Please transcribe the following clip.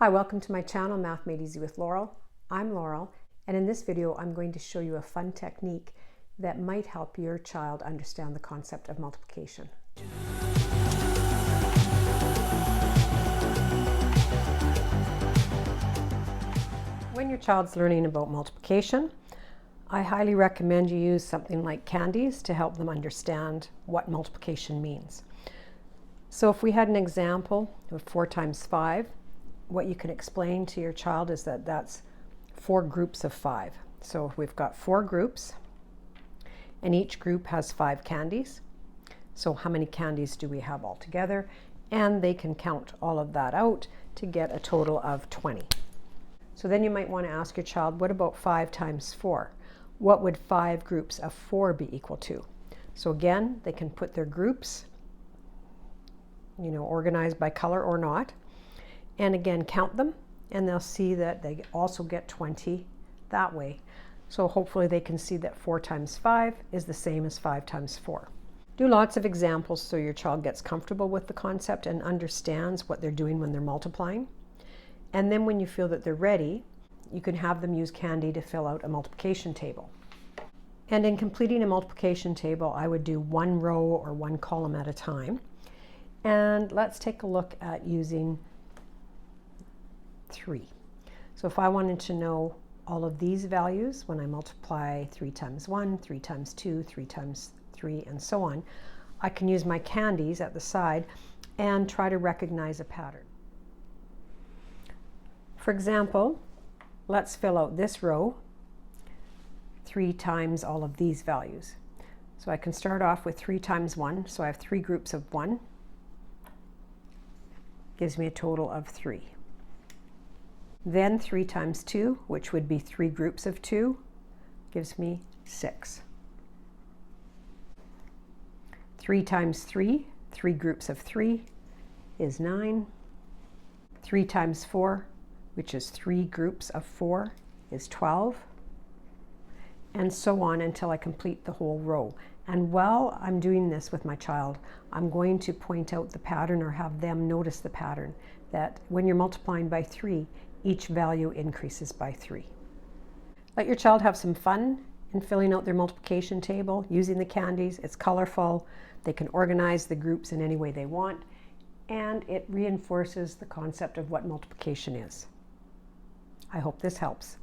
Hi, welcome to my channel, Math Made Easy with Laurel. I'm Laurel, and in this video I'm going to show you a fun technique that might help your child understand the concept of multiplication. When your child's learning about multiplication, I highly recommend you use something like candies to help them understand what multiplication means. So if we had an example of 4 times 5, what you can explain to your child is that that's 4 groups of 5. So we've got 4 groups, and each group has 5 candies. So how many candies do we have altogether? And they can count all of that out to get a total of 20. So then you might want to ask your child, what about 5 times 4? What would 5 groups of 4 be equal to? So again, they can put their groups, organized by color or not, and again count them, and they'll see that they also get 20 that way. So hopefully they can see that 4 times 5 is the same as 5 times 4. Do lots of examples so your child gets comfortable with the concept and understands what they're doing when they're multiplying. And then when you feel that they're ready, you can have them use candy to fill out a multiplication table. And in completing a multiplication table, I would do 1 row or 1 column at a time. And let's take a look at using 3. So if I wanted to know all of these values when I multiply 3 times 1, 3 times 2, 3 times 3, and so on, I can use my candies at the side and try to recognize a pattern. For example, let's fill out this row 3 times all of these values. So I can start off with 3 times 1, so I have 3 groups of 1. Gives me a total of 3. Then 3 times 2, which would be 3 groups of 2, gives me 6. 3 times 3, 3 groups of 3, is 9. 3 times 4, which is 3 groups of 4, is 12. And so on until I complete the whole row. And while I'm doing this with my child, I'm going to point out the pattern or have them notice the pattern that when you're multiplying by 3, each value increases by 3. Let your child have some fun in filling out their multiplication table, using the candies. It's colorful. They can organize the groups in any way they want, and it reinforces the concept of what multiplication is. I hope this helps.